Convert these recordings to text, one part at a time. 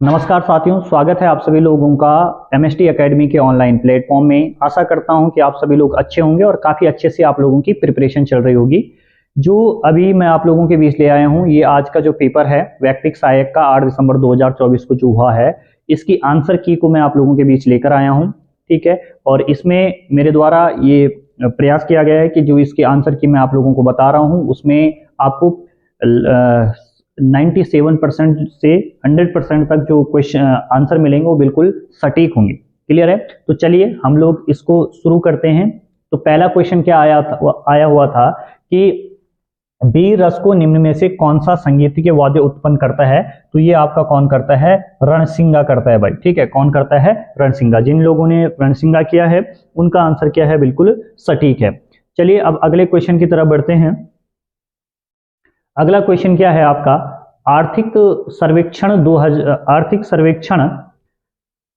नमस्कार साथियों, स्वागत है आप सभी लोगों का एमएसटी एकेडमी के ऑनलाइन प्लेटफॉर्म में। आशा करता हूं कि आप सभी लोग अच्छे होंगे और काफ़ी अच्छे से आप लोगों की प्रिपरेशन चल रही होगी। जो अभी मैं आप लोगों के बीच ले आया हूं, ये आज का जो पेपर है वैक्तिक सहायक का 8 दिसंबर 2024 को जो हुआ है, इसकी आंसर की को मैं आप लोगों के बीच लेकर आया हूँ। ठीक है, और इसमें मेरे द्वारा ये प्रयास किया गया है कि जो इसके आंसर की मैं आप लोगों को बता रहा हूँ उसमें आपको 97% से 100% तक जो क्वेश्चन आंसर मिलेंगे वो बिल्कुल सटीक होंगे। क्लियर है? तो चलिए हम लोग इसको शुरू करते हैं। तो पहला क्वेश्चन क्या आया हुआ था कि बी रस को निम्न में से कौन सा संगीत वाद्य उत्पन्न करता है? तो ये आपका कौन करता है? रणसिंगा करता है भाई। ठीक है, कौन करता है? रणसिंगा। जिन लोगों ने रणसिंगा किया है उनका आंसर क्या है? बिल्कुल सटीक है। चलिए अब अगले क्वेश्चन की तरफ बढ़ते हैं। अगला क्वेश्चन क्या है आपका? आर्थिक सर्वेक्षण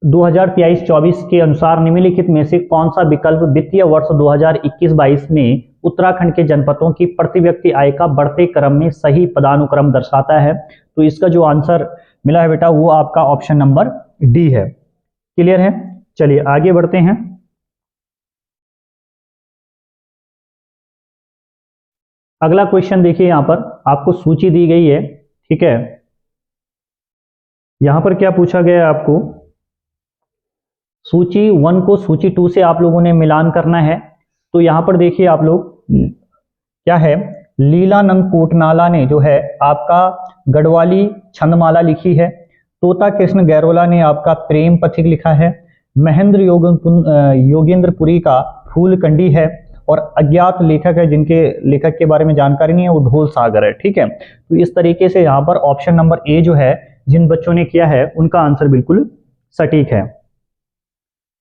2023-24 के अनुसार निम्नलिखित में से कौन सा विकल्प वित्तीय वर्ष 2021-22 में उत्तराखंड के जनपदों की प्रति व्यक्ति आय का बढ़ते क्रम में सही पदानुक्रम दर्शाता है? तो इसका जो आंसर मिला है बेटा वो आपका ऑप्शन नंबर डी है। क्लियर है? चलिए आगे बढ़ते हैं। अगला क्वेश्चन देखिए, यहां पर आपको सूची दी गई है। ठीक है, यहां पर क्या पूछा गया है आपको? सूची 1 को सूची 2 से आप लोगों ने मिलान करना है। तो यहां पर देखिए आप लोग क्या है, लीलानंद कोटनाला ने जो है आपका गढ़वाली छंदमाला लिखी है। तोता कृष्ण गैरोला ने आपका प्रेम पथिक लिखा है। महेंद्र योगेंद्रपुरी का फूलकंडी है। और अज्ञात लेखक है जिनके लेखक के बारे में जानकारी नहीं है, वो ढोल सागर है। ठीक है, तो इस तरीके से यहाँ पर ऑप्शन नंबर ए जो है जिन बच्चों ने किया है उनका आंसर बिल्कुल सटीक है।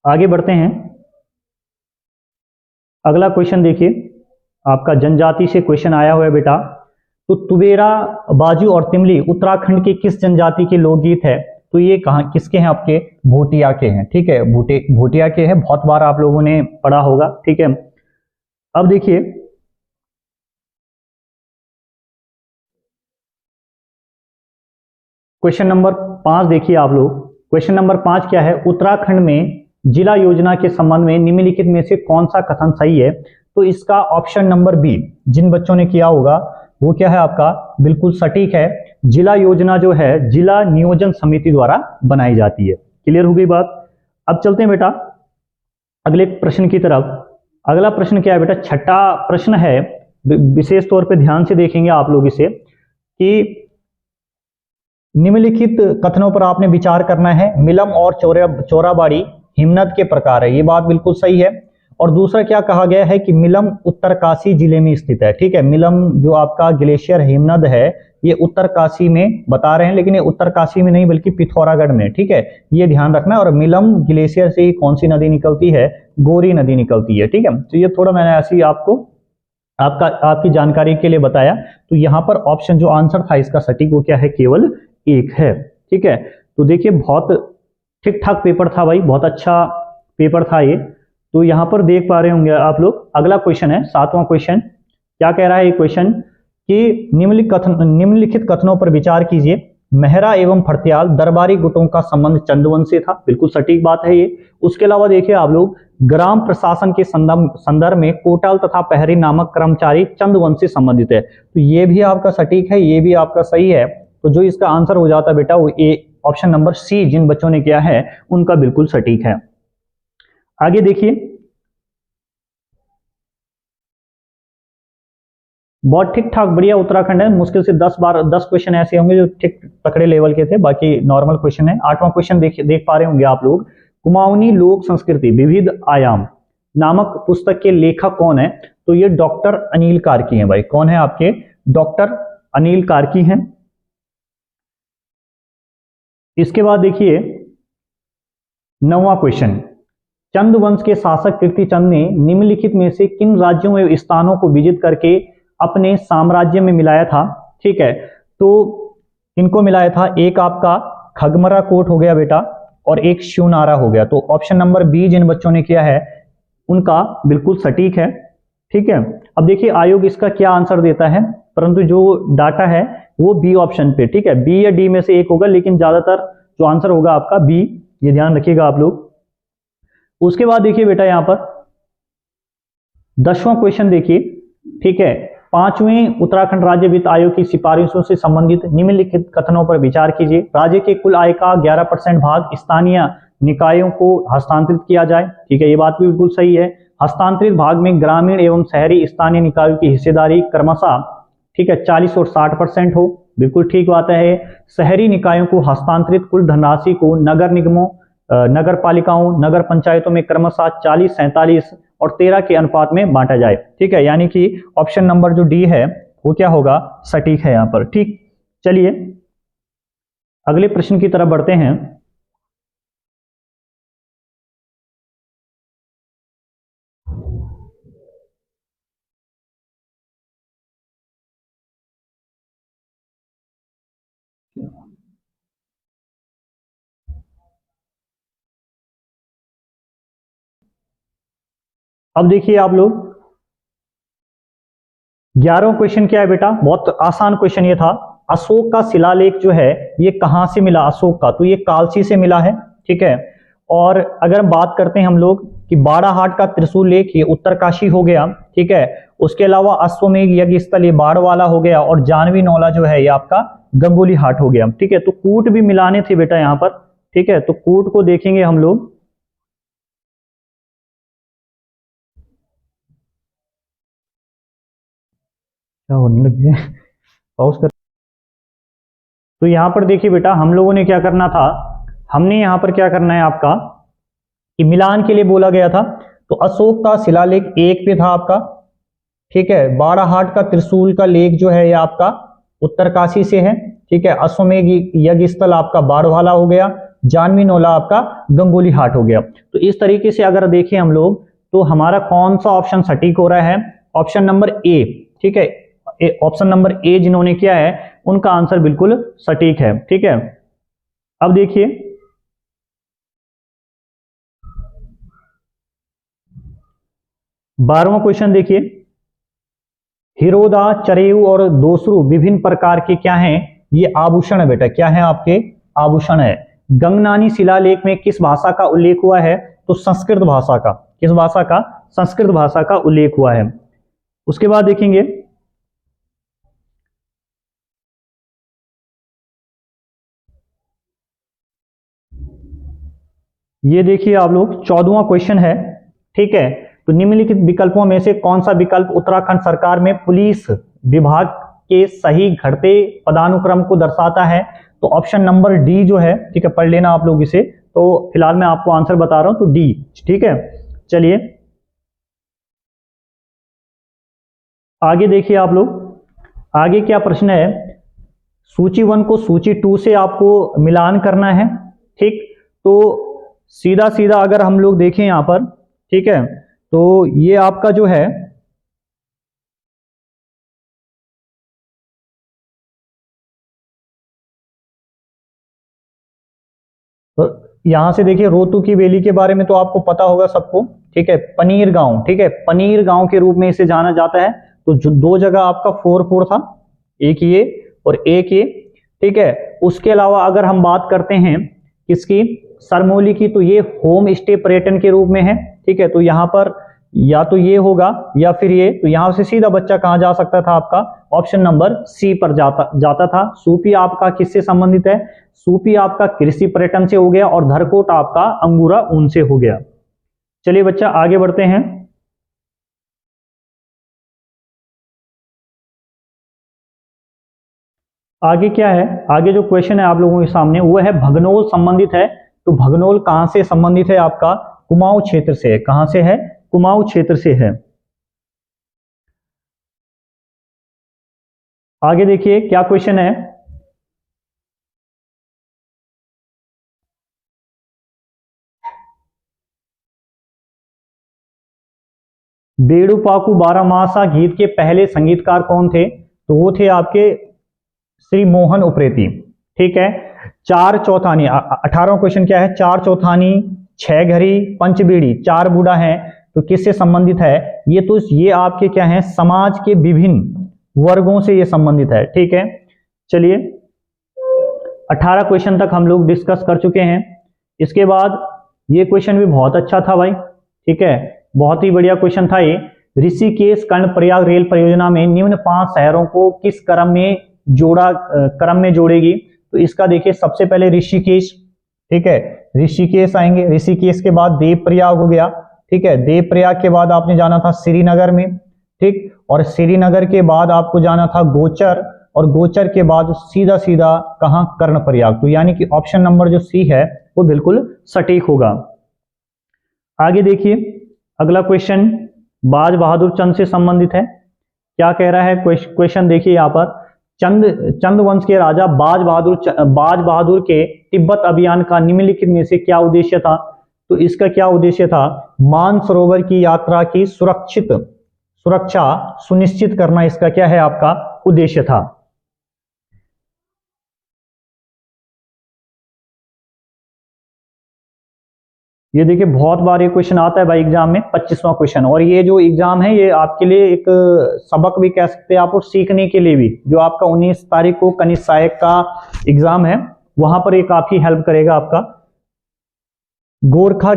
आगे बढ़ते हैं। अगला क्वेश्चन देखिए, आपका जनजाति से क्वेश्चन आया हुआ है बेटा। तो तुबेरा, बाजू और तिमली उत्तराखंड के किस जनजाति के लोकगीत है? तो ये कहाँ किसके हैं? आपके भोटिया के हैं। ठीक है, भोटिया के हैं। बहुत बार आप लोगों ने पढ़ा होगा। ठीक है, अब देखिए क्वेश्चन नंबर 5 देखिए आप लोग। क्वेश्चन नंबर 5 क्या है? उत्तराखंड में जिला योजना के संबंध में निम्नलिखित में से कौन सा कथन सही है? तो इसका ऑप्शन नंबर बी जिन बच्चों ने किया होगा वो क्या है आपका? बिल्कुल सटीक है। जिला योजना जो है जिला नियोजन समिति द्वारा बनाई जाती है। क्लियर हो गई बात? अब चलते हैं बेटा अगले प्रश्न की तरफ। अगला प्रश्न क्या है बेटा? छठा प्रश्न है, विशेष तौर पे ध्यान से देखेंगे आप लोग इसे, कि निम्नलिखित कथनों पर आपने विचार करना है। मिलम और चौराबाड़ी हिमनद के प्रकार है, ये बात बिल्कुल सही है। और दूसरा क्या कहा गया है कि मिलम उत्तरकाशी जिले में स्थित है। ठीक है, मिलम जो आपका ग्लेशियर हिमनद है ये उत्तरकाशी में बता रहे हैं, लेकिन ये उत्तरकाशी में नहीं बल्कि पिथौरागढ़ में। ठीक है, ये ध्यान रखना है। और मिलम ग्लेशियर से ही कौन सी नदी निकलती है? गोरी नदी निकलती है। ठीक है, तो ये थोड़ा मैंने ऐसी आपकी जानकारी के लिए बताया। तो यहाँ पर ऑप्शन जो आंसर था इसका सटीक वो क्या है? केवल एक है। ठीक है, तो देखिए बहुत ठीक ठाक पेपर था भाई, बहुत अच्छा पेपर था ये। तो यहाँ पर देख पा रहे होंगे आप लोग। अगला क्वेश्चन है 7वां क्वेश्चन। क्या कह रहा है ये क्वेश्चन कि निम्नलिखित कथनों पर विचार कीजिए। मेहरा एवं फर्त्याल दरबारी गुटों का संबंध चंदवंश से था। बिल्कुल सटीक बात है ये। उसके अलावा देखिए आप लोग, ग्राम प्रशासन के संदर्भ में कोटाल तथा पहरी नामक कर्मचारी चंदवंश से संबंधित है। तो ये भी आपका सटीक है, ये भी आपका सही है। तो जो इसका आंसर हो जाता बेटा वो ए ऑप्शन नंबर सी जिन बच्चों ने किया है उनका बिल्कुल सटीक है। आगे देखिए, बहुत ठीक ठाक बढ़िया उत्तराखंड है। मुश्किल से 10 क्वेश्चन ऐसे होंगे जो ठीक तकड़े लेवल के थे, बाकी नॉर्मल क्वेश्चन है। 8वां क्वेश्चन देख पा रहे होंगे आप लोग। कुमाऊनी लोक संस्कृति विविध आयाम नामक पुस्तक के लेखक कौन है? तो ये डॉक्टर अनिल कार्की हैं भाई। कौन है आपके? डॉक्टर अनिल कार्की हैं। इसके बाद देखिए 9वां क्वेश्चन। चंदवंश के शासक कीर्तिचंद ने निम्नलिखित में से किन राज्यों एवं स्थानों को विजित करके अपने साम्राज्य में मिलाया था? ठीक है, तो इनको मिलाया था, एक आपका खगमरा कोट हो गया बेटा और एक शिवनारा हो गया। तो ऑप्शन नंबर बी जिन बच्चों ने किया है उनका बिल्कुल सटीक है। ठीक है, अब देखिए आयोग इसका क्या आंसर देता है, परंतु जो डाटा है वो बी ऑप्शन पे। ठीक है, बी या डी में से एक होगा, लेकिन ज्यादातर जो आंसर होगा आपका बी, ये ध्यान रखिएगा आप लोग। उसके बाद देखिए बेटा यहां पर 10वां क्वेश्चन देखिए, ठीक है। 5वें उत्तराखंड राज्य वित्त आयोग की सिफारिशों से संबंधित निम्नलिखित कथनों पर विचार कीजिए। राज्य के कुल आय का 11% भाग स्थानीय निकायों को हस्तांतरित किया जाए, ठीक है, ये बात भी बिल्कुल सही है। हस्तांतरित भाग में ग्रामीण एवं शहरी स्थानीय निकायों की हिस्सेदारी क्रमशः, ठीक है, 40 और 60% हो, बिल्कुल ठीक बात है। शहरी निकायों को हस्तांतरित कुल धनराशि को नगर निगमों, नगर पालिकाओं, नगर पंचायतों में क्रमशः 40, 47 और 13 के अनुपात में बांटा जाए, ठीक है, यानी कि ऑप्शन नंबर जो डी है वो क्या होगा, सटीक है यहां पर। ठीक, चलिए अगले प्रश्न की तरफ बढ़ते हैं। अब देखिए आप लोग 11वां क्वेश्चन क्या है बेटा, बहुत आसान क्वेश्चन ये था। अशोक का शिलालेख जो है ये कहां से मिला अशोक का, तो ये कालसी से मिला है, ठीक है। और अगर हम बात करते हैं हम लोग कि बाड़ाहाट का त्रिशूल लेख ये उत्तरकाशी हो गया, ठीक है। उसके अलावा अश्वमेध यज्ञ स्थल ये बाढ़ वाला हो गया, और जानवी नौला जो है ये आपका गंगोली हाट हो गया, ठीक है। तो कूट भी मिलाने थे बेटा यहां पर, ठीक है। तो कूट को देखेंगे हम लोग, क्या होने लग गया, पॉज कर। तो यहां पर देखिए बेटा हम लोगों ने क्या करना था, हमने यहां पर क्या करना है आपका कि मिलान के लिए बोला गया था। तो अशोक का शिलालेख 1 पे था आपका, ठीक है। बाड़ाहाट का त्रिशूल का लेख जो है ये आपका उत्तरकाशी से है, ठीक है। अश्वमेध यज्ञ स्थल आपका बाड़वाला हो गया, जानवी नौला आपका गंगोली हाट हो गया। तो इस तरीके से अगर देखें हम लोग तो हमारा कौन सा ऑप्शन सटीक हो रहा है, ऑप्शन नंबर ए, ठीक है। ऑप्शन नंबर ए जिन्होंने किया है उनका आंसर बिल्कुल सटीक है, ठीक है। अब देखिए 12वां क्वेश्चन देखिए, हिरोदा, चरेयू और दोसरू विभिन्न प्रकार के क्या हैं, ये आभूषण है बेटा, क्या है आपके, आभूषण है। गंगनानी शिलालेख में किस भाषा का उल्लेख हुआ है, तो संस्कृत भाषा का, किस भाषा का, संस्कृत भाषा का उल्लेख हुआ है। उसके बाद देखेंगे ये देखिए आप लोग 14वां क्वेश्चन है, ठीक है। तो निम्नलिखित विकल्पों में से कौन सा विकल्प उत्तराखंड सरकार में पुलिस विभाग के सही घटते पदानुक्रम को दर्शाता है, तो ऑप्शन नंबर डी जो है, ठीक है, पढ़ लेना आप लोग इसे। तो फिलहाल मैं आपको आंसर बता रहा हूं, तो डी, ठीक है। चलिए आगे देखिए आप लोग, आगे क्या प्रश्न है, सूची 1 को सूची 2 से आपको मिलान करना है, ठीक। तो सीधा सीधा अगर हम लोग देखें यहां पर, ठीक है, तो ये आपका जो है तो यहां से देखिए रोतू की बेली के बारे में तो आपको पता होगा सबको, ठीक है। पनीर गांव, ठीक है, पनीर गांव के रूप में इसे जाना जाता है। तो जो 2 जगह आपका 4 था, एक ये और एक ये, ठीक है। उसके अलावा अगर हम बात करते हैं किसकी, सरमोली की, तो ये होम स्टे पर्यटन के रूप में है, ठीक है। तो यहां पर या तो ये होगा या फिर ये, तो यहां से सीधा बच्चा कहां जा सकता था आपका, ऑप्शन नंबर सी पर जाता था। सूपी आपका किससे संबंधित है, सूपी आपका कृषि पर्यटन से हो गया, और धरकोट आपका अंगूरा ऊन से हो गया। चलिए बच्चा आगे बढ़ते हैं। आगे क्या है, आगे जो क्वेश्चन है आप लोगों के सामने वो है भगनोल संबंधित है। तो भगनोल कहां से संबंधित है आपका, कुमाऊं क्षेत्र से है, कहां से है, कुमाऊं क्षेत्र से है। आगे देखिए क्या क्वेश्चन है, बेड़ूपाकू बारामासा गीत के पहले संगीतकार कौन थे, तो वो थे आपके श्री मोहन उप्रेती, ठीक है। 4 चौथानी, 18वां क्वेश्चन क्या है, 4 चौथानी, 6 घड़ी, पंचबीड़ी, 4 बूढ़ा है, तो किससे संबंधित है, ये तो ये आपके क्या है, समाज के विभिन्न वर्गों से ये संबंधित है, ठीक है। चलिए 18 क्वेश्चन तक हम लोग डिस्कस कर चुके हैं। इसके बाद ये क्वेश्चन भी बहुत अच्छा था भाई, ठीक है, बहुत ही बढ़िया क्वेश्चन था ये। ऋषिकेश कर्णप्रयाग रेल परियोजना में निम्न 5 शहरों को किस क्रम में जोड़ेगी? तो इसका देखिए सबसे पहले ऋषिकेश, ठीक है, ऋषिकेश आएंगे, ऋषिकेश के बाद देवप्रयाग हो गया, ठीक है, देवप्रयाग के बाद आपने जाना था श्रीनगर में, ठीक, और श्रीनगर के बाद आपको जाना था गोचर, और गोचर के बाद सीधा सीधा कहां? कर्णप्रयाग। तो यानी कि ऑप्शन नंबर जो सी है वो बिल्कुल सटीक होगा। आगे देखिए अगला क्वेश्चन बाज बहादुर चंद से संबंधित है। क्या कह रहा है क्वेश्चन? देखिए यहां पर चंद वंश के राजा बाज बहादुर के तिब्बत अभियान का निम्नलिखित में से क्या उद्देश्य था? तो इसका क्या उद्देश्य था? मानसरोवर की यात्रा की सुरक्षा सुनिश्चित करना इसका क्या है? आपका उद्देश्य था। ये देखिए बहुत बार ये क्वेश्चन आता है भाई एग्जाम में, 25वां क्वेश्चन। और ये जो एग्जाम है ये आपके लिए एक सबक भी कह सकते हैं आप, और सीखने के लिए भी। जो आपका 19 तारीख को कनिष्ठ सहायक का एग्जाम है वहां पर ये काफी हेल्प करेगा आपका। गोरखा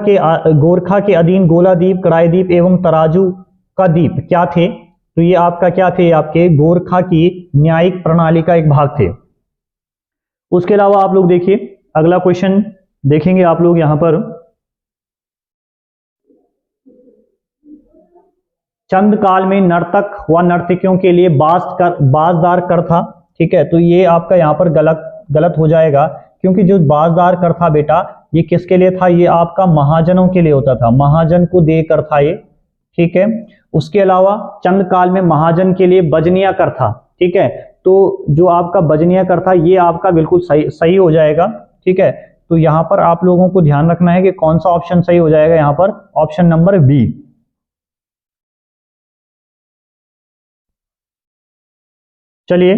के अधीन गोलादीप, कड़ाईदीप एवं तराजू का दीप क्या थे? तो ये आपका क्या थे? आपके गोरखा की न्यायिक प्रणाली का एक भाग थे। उसके अलावा आप लोग देखिए अगला क्वेश्चन देखेंगे आप लोग यहां पर, चंद काल में नर्तक व नर्तकियों के लिए बाजदार कर था, ठीक है, तो ये आपका यहाँ पर गलत हो जाएगा, क्योंकि जो बाजदार कर था बेटा ये किसके लिए था? ये आपका महाजनों के लिए होता था, महाजन को देकर था ये, ठीक है। उसके अलावा चंद काल में महाजन के लिए बजनिया कर था, ठीक है, तो जो आपका बजनिया कर था ये आपका बिल्कुल सही हो जाएगा, ठीक है। तो यहां पर आप लोगों को ध्यान रखना है कि कौन सा ऑप्शन सही हो जाएगा, यहां पर ऑप्शन नंबर बी। चलिए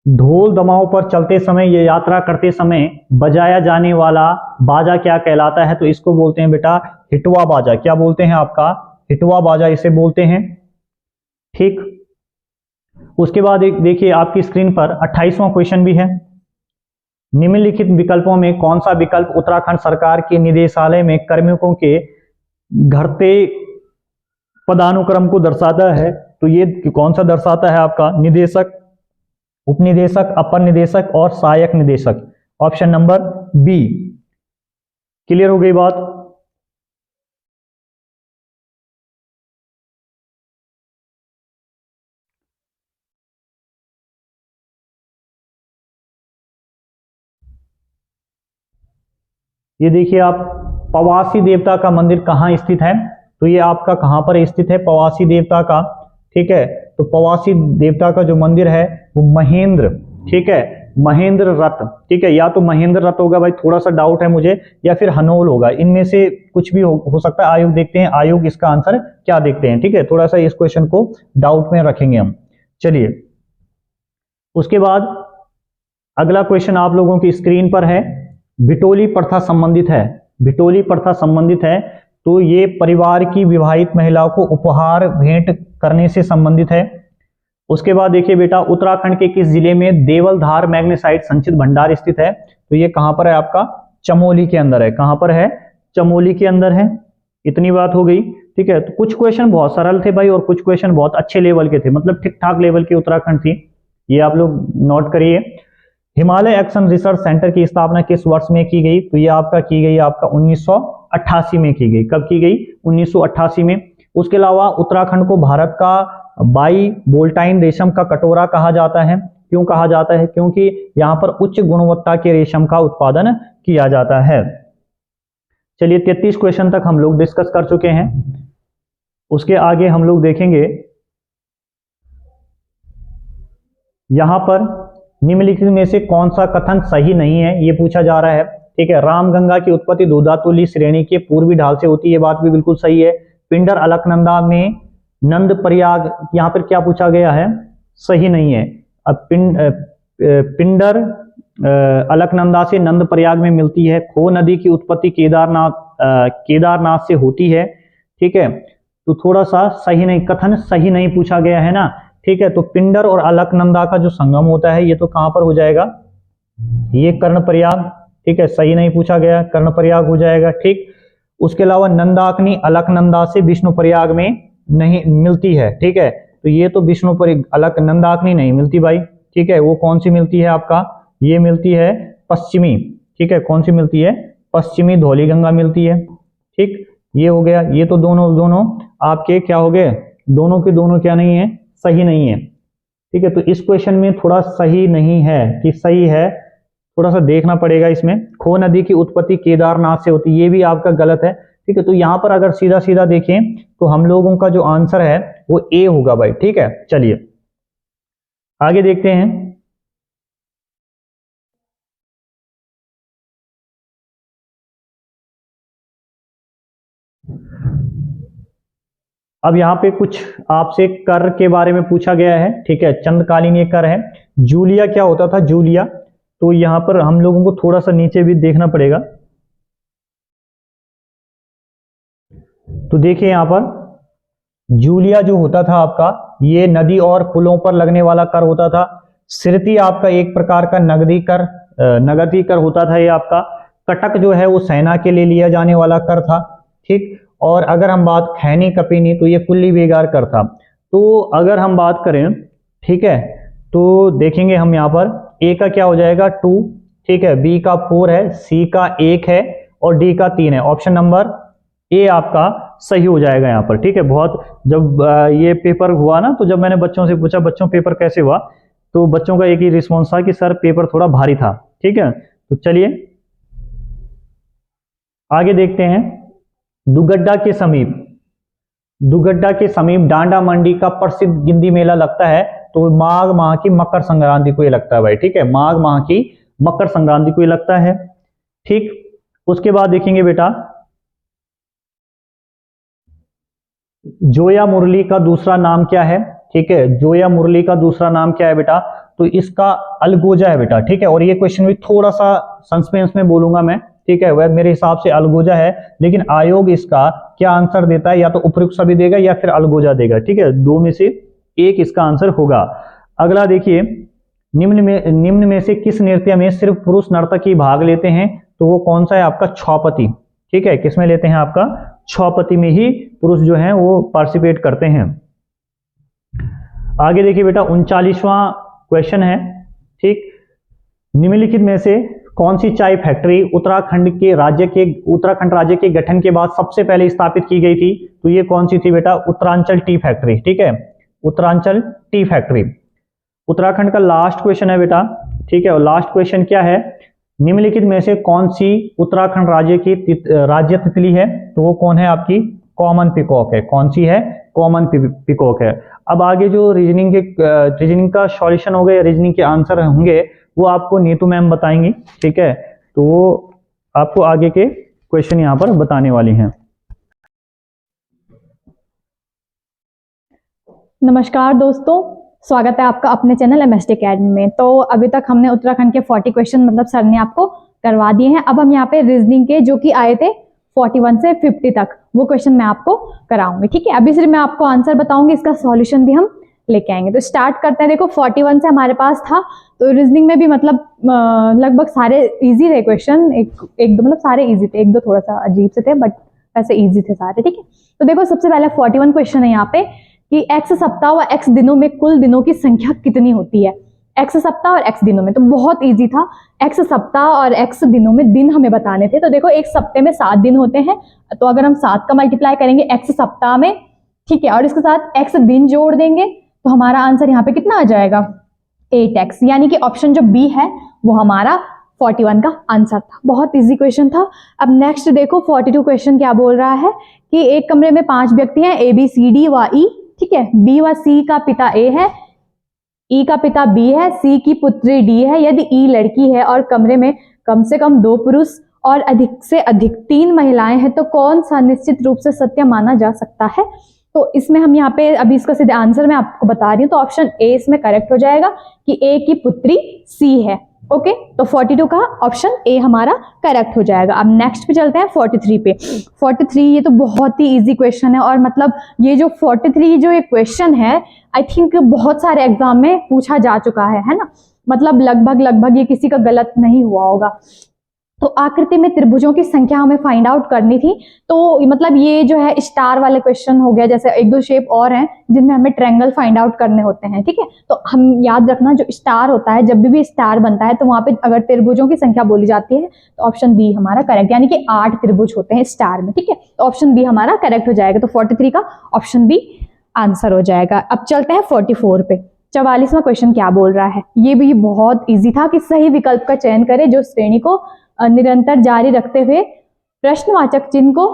ढोल दमाओं पर चलते समय, ये यात्रा करते समय बजाया जाने वाला बाजा क्या कहलाता है? तो इसको बोलते हैं बेटा हिटवा बाजा। क्या बोलते हैं? आपका हिटवा बाजा इसे बोलते हैं, ठीक। उसके बाद एक देखिए आपकी स्क्रीन पर 28वां क्वेश्चन भी है। निम्नलिखित विकल्पों में कौन सा विकल्प उत्तराखंड सरकार के निदेशालय में कार्मिकों के घटते पदानुक्रम को दर्शाता है? तो ये कौन सा दर्शाता है? आपका निदेशक, उपनिदेशक, अपर निदेशक और सहायक निदेशक। Option number B. क्लियर हो गई बात? ये देखिए आप पवासी देवता का मंदिर कहाँ स्थित है? तो ये आपका कहाँ पर स्थित है? पवासी देवता का, ठीक है। तो पवासी देवता का जो मंदिर है वो महेंद्र, ठीक है, महेंद्र रथ, ठीक है, या तो महेंद्र रथ होगा भाई, थोड़ा सा डाउट है मुझे, या फिर हनोल होगा, इनमें से कुछ भी हो सकता है। आयोग देखते हैं, आयोग इसका आंसर क्या देखते हैं, ठीक है, थोड़ा सा इस क्वेश्चन को डाउट में रखेंगे हम। चलिए उसके बाद अगला क्वेश्चन आप लोगों की स्क्रीन पर है, बिटोली प्रथा संबंधित है। बिटोली प्रथा संबंधित है, तो ये परिवार की विवाहित महिलाओं को उपहार भेंट करने से संबंधित है। उसके बाद देखिए बेटा उत्तराखंड के किस जिले में देवलधार मैग्नेसाइट संचित भंडार स्थित है? तो ये कहां पर है? आपका चमोली के अंदर है। कहां पर है? चमोली के अंदर है। इतनी बात हो गई, ठीक है। तो कुछ क्वेश्चन बहुत सरल थे भाई और कुछ क्वेश्चन बहुत अच्छे लेवल के थे, मतलब ठीक ठाक लेवल की उत्तराखंड थी, ये आप लोग नोट करिए। हिमालय एक्शन रिसर्च सेंटर की स्थापना किस वर्ष में की गई? तो ये आपका की गई आपका 1988 में की गई। कब की गई? 1988 में। उसके अलावा उत्तराखंड को भारत का बाई बोल्टाइन रेशम का कटोरा कहा जाता है। क्यों कहा जाता है? क्योंकि यहां पर उच्च गुणवत्ता के रेशम का उत्पादन किया जाता है। चलिए 33 क्वेश्चन तक हम लोग डिस्कस कर चुके हैं। उसके आगे हम लोग देखेंगे यहां पर निम्नलिखित में से कौन सा कथन सही नहीं है, ये पूछा जा रहा है, ठीक है। रामगंगा की उत्पत्ति दूधातुली श्रेणी के पूर्वी ढाल से होती है, ये बात भी बिल्कुल सही है। पिंडर अलकनंदा में नंद प्रयाग, यहां पर क्या पूछा गया है? सही नहीं है। अब पिंडर अलकनंदा से नंद प्रयाग में मिलती है। खो नदी की उत्पत्ति केदारनाथ से होती है, ठीक है। तो थोड़ा सा सही नहीं, कथन सही नहीं पूछा गया है ना, ठीक है। तो पिंडर और अलकनंदा का जो संगम होता है ये तो कहां पर हो जाएगा, ये कर्णप्रयाग, ठीक है, सही नहीं पूछा गया, कर्णप्रयाग हो जाएगा, ठीक। उसके अलावा नंदाग्नि अलकनंदा से विष्णुप्रयाग में नहीं मिलती है, ठीक है। तो ये तो विष्णुप्रयाग, अलकनंदाग्नि नहीं मिलती भाई, ठीक है। वो कौन सी मिलती है आपका, ये मिलती है पश्चिमी, ठीक है। कौन सी मिलती है, पश्चिमी धौलीगंगा मिलती है, ठीक। ये हो गया, ये तो दोनों दोनों आपके क्या हो गए, दोनों के दोनों क्या नहीं है, सही नहीं है, ठीक है। तो इस क्वेश्चन में थोड़ा सही नहीं है कि सही है, थोड़ा सा देखना पड़ेगा इसमें। खो नदी की उत्पत्ति केदारनाथ से होती है, ये भी आपका गलत है, ठीक है। तो यहां पर अगर सीधा सीधा देखें तो हम लोगों का जो आंसर है वो ए होगा भाई, ठीक है। चलिए आगे देखते हैं। अब यहाँ पे कुछ आपसे कर के बारे में पूछा गया है, ठीक है। चंद्रकालीन ये कर है। जूलिया क्या होता था, जूलिया, तो यहां पर हम लोगों को थोड़ा सा नीचे भी देखना पड़ेगा। तो देखिए यहां पर जूलिया जो होता था आपका, ये नदी और पुलों पर लगने वाला कर होता था। सिरती आपका एक प्रकार का नगदी कर होता था ये आपका। कटक जो है वो सेना के लिए लिया जाने वाला कर था, ठीक। और अगर हम बात खैनी कपीनी तो ये कुल्ली बेगार कर था। तो अगर हम बात करें, ठीक है, तो देखेंगे हम यहाँ पर ए का क्या हो जाएगा 2, ठीक है, बी का 4 है, सी का 1 है और डी का 3 है। ऑप्शन नंबर ए आपका सही हो जाएगा यहाँ पर, ठीक है। बहुत जब ये पेपर हुआ ना, तो जब मैंने बच्चों से पूछा बच्चों पेपर कैसे हुआ, तो बच्चों का एक ही रिस्पॉन्स था कि सर पेपर थोड़ा भारी था, ठीक है। तो चलिए आगे देखते हैं। दुगड्डा के समीप डांडा मंडी का प्रसिद्ध गिंदी मेला लगता है, तो माघ माह की मकर संक्रांति को ये लगता है भाई, ठीक है। माघ माह की मकर संक्रांति को ये लगता है, ठीक। उसके बाद देखेंगे बेटा, जोया मुरली का दूसरा नाम क्या है, ठीक है। जोया मुरली का दूसरा नाम क्या है बेटा, तो इसका अलगोजा है बेटा, ठीक है। और ये क्वेश्चन भी थोड़ा सा सस्पेंस में बोलूंगा मैं, ठीक है। वह मेरे हिसाब से अलगोजा है, लेकिन आयोग इसका क्या आंसर देता है, या तो उपयुक्त सभी देगा या फिर अलगोजा देगा, ठीक है। दो में से एक इसका आंसर होगा। अगला देखिए, निम्न में से किस नृत्य में सिर्फ पुरुष नर्तक ही भाग लेते हैं, तो वो कौन सा है आपका, छौपति, ठीक है। किसमें लेते हैं आपका, छौपति में ही पुरुष जो हैं वो पार्टिसिपेट करते हैं। आगे देखिए बेटा 39वां क्वेश्चन है, ठीक। निम्नलिखित में से कौन सी चाय फैक्ट्री उत्तराखंड राज्य के गठन के बाद सबसे पहले स्थापित की गई थी, तो ये कौन सी थी बेटा, उत्तरांचल टी फैक्ट्री, ठीक है। उत्तरांचल टी फैक्ट्री उत्तराखंड का लास्ट क्वेश्चन है बेटा, ठीक है। और लास्ट क्वेश्चन क्या है, निम्नलिखित में से कौन सी उत्तराखंड राज्य की राज्य तितली है, तो वो कौन है आपकी, कॉमन पिकॉक है। कौन सी है, कॉमन पिकॉक है। अब आगे जो रीजनिंग का सॉल्यूशन होगा या रीजनिंग के आंसर होंगे वो आपको नीतू मैम बताएंगी, ठीक है। तो वो आपको आगे के क्वेश्चन यहाँ पर बताने वाली हैं। नमस्कार दोस्तों, स्वागत है आपका अपने चैनल एमएसटी अकेडमी में। तो अभी तक हमने उत्तराखंड के 40 क्वेश्चन मतलब सर ने आपको करवा दिए हैं। अब हम यहाँ पे रीजनिंग के जो कि आए थे 41 से 50 तक वो क्वेश्चन मैं आपको कराऊंगी, ठीक है। अभी सिर्फ मैं आपको आंसर बताऊंगी, इसका सॉल्यूशन भी हम लेके आएंगे। तो स्टार्ट करते हैं। देखो 41 से हमारे पास था, तो रीजनिंग में भी मतलब लगभग सारे इजी थे क्वेश्चन, एक दो मतलब सारे इजी थे, एक दो थोड़ा सा अजीब से थे बट वैसे इजी थे सारे, ठीक है। तो देखो सबसे पहले 41 क्वेश्चन है यहाँ पे कि x सप्ताह व x दिनों में कुल दिनों की संख्या कितनी होती है। x सप्ताह और x दिनों में, तो बहुत इजी था। x सप्ताह और x दिनों में दिन हमें बताने थे। तो देखो एक सप्ताह में 7 दिन होते हैं, तो अगर हम 7 का मल्टीप्लाई करेंगे x सप्ताह में, ठीक है, और इसके साथ x दिन जोड़ देंगे तो हमारा आंसर यहाँ पे कितना आ जाएगा 8x, यानी कि ऑप्शन जो बी है वो हमारा 41 का आंसर था। बहुत इजी क्वेश्चन था। अब नेक्स्ट देखो 42 क्वेश्चन क्या बोल रहा है कि एक कमरे में 5 व्यक्ति हैं, ए बी सी डी व ई, ठीक है। बी व सी का पिता ए है, ई का पिता बी है, सी की पुत्री डी है। यदि ई लड़की है और कमरे में कम से कम 2 पुरुष और अधिक से अधिक 3 महिलाएं हैं, तो कौन सा निश्चित रूप से सत्य माना जा सकता है। तो इसमें हम यहाँ पे अभी इसका सीधे आंसर मैं आपको बता रही हूँ, तो ऑप्शन ए इसमें करेक्ट हो जाएगा कि ए की पुत्री सी है, ओके, तो 42 का ऑप्शन ए हमारा करेक्ट हो जाएगा। अब नेक्स्ट पे चलते हैं 43 पे। 43 ये तो बहुत ही इजी क्वेश्चन है, और मतलब ये जो 43 जो ये क्वेश्चन है आई थिंक बहुत सारे एग्जाम में पूछा जा चुका है ना, मतलब लगभग ये किसी का गलत नहीं हुआ होगा। तो आकृति में त्रिभुजों की संख्या हमें फाइंड आउट करनी थी, तो मतलब ये जो है स्टार वाले क्वेश्चन हो गया, जैसे एक दो शेप और हैं जिनमें हमें ट्रायंगल फाइंड आउट करने होते हैं, ठीक है। तो हम याद रखना, जो स्टार होता है, जब भी स्टार बनता है तो वहां पे अगर त्रिभुजों की संख्या बोली जाती है तो ऑप्शन बी हमारा करेक्ट, यानी कि 8 त्रिभुज होते हैं स्टार में, ठीक है। तो ऑप्शन बी हमारा करेक्ट हो जाएगा, तो 43 का ऑप्शन बी आंसर हो जाएगा। अब चलते हैं 44 पे। 44वां क्वेश्चन क्या बोल रहा है, ये भी बहुत ईजी था कि सही विकल्प का चयन करें जो श्रेणी को निरंतर जारी रखते हुए प्रश्नवाचक चिन्ह को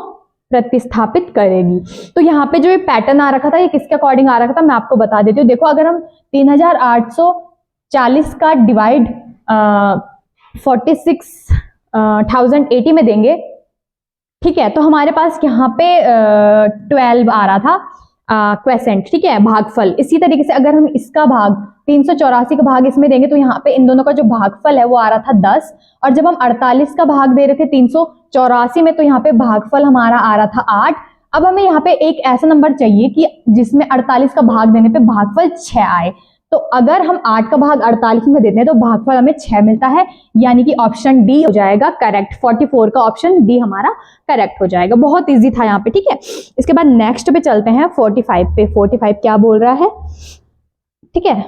प्रतिस्थापित करेगी। तो यहाँ पे जो ये पैटर्न आ रखा था, ये किसके अकॉर्डिंग आ रखा था मैं आपको बता देती हूँ। देखो, अगर हम 3840 का डिवाइड 46,080 में देंगे, ठीक है, तो हमारे पास यहाँ पे 12 आ रहा था क्वेसेंट, ठीक है, भागफल। इसी तरीके से अगर हम इसका भाग 384 का भाग इसमें देंगे तो यहाँ पे इन दोनों का जो भागफल है वो आ रहा था 10, और जब हम 48 का भाग दे रहे थे 384 में तो यहाँ पे भागफल हमारा आ रहा था 8। अब हमें यहाँ पे एक ऐसा नंबर चाहिए कि जिसमें 48 का भाग देने पे भागफल 6 आए। तो अगर हम 8 का भाग 48 में देते हैं तो भागफल हमें 6 मिलता है, यानी कि ऑप्शन डी हो जाएगा करेक्ट। 44 का ऑप्शन डी हमारा करेक्ट हो जाएगा। बहुत इजी था यहाँ पे, ठीक है। इसके बाद नेक्स्ट पे चलते हैं 45 पे। 45 क्या बोल रहा है, ठीक है,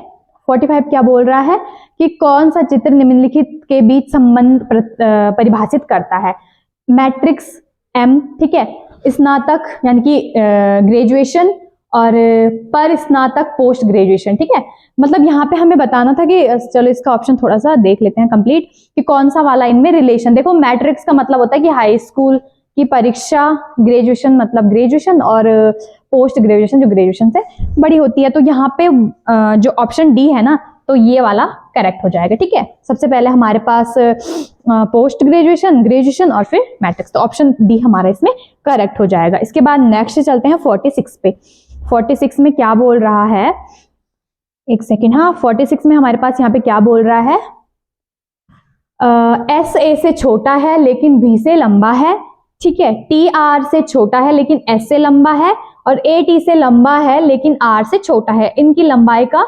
45 क्या बोल रहा है कि कौन सा चित्र निम्नलिखित के बीच संबंध परिभाषित करता है। मैट्रिक्स एम, ठीक है, स्नातक यानी कि ग्रेजुएशन, और पर स्नातक पोस्ट ग्रेजुएशन, ठीक है। मतलब यहाँ पे हमें बताना था कि चलो इसका ऑप्शन थोड़ा सा देख लेते हैं कंप्लीट, कि कौन सा वाला इनमें रिलेशन। देखो, मैट्रिक्स का मतलब होता है कि हाई स्कूल की परीक्षा, ग्रेजुएशन मतलब ग्रेजुएशन, और पोस्ट ग्रेजुएशन जो ग्रेजुएशन से बड़ी होती है। तो यहाँ पे जो ऑप्शन डी है ना, तो ये वाला करेक्ट हो जाएगा, ठीक है। सबसे पहले हमारे पास पोस्ट ग्रेजुएशन, ग्रेजुएशन और फिर मैट्रिक्स, तो ऑप्शन डी हमारा इसमें करेक्ट हो जाएगा। इसके बाद नेक्स्ट चलते हैं 46 पे। 46 में क्या बोल रहा है, एक सेकेंड, हाँ, 46 में हमारे पास यहाँ पे क्या बोल रहा है, एस ए से छोटा है लेकिन भी से लंबा है, ठीक है। टी आर से छोटा है लेकिन एस से लंबा है, और ए टी से लंबा है लेकिन आर से छोटा है। इनकी लंबाई का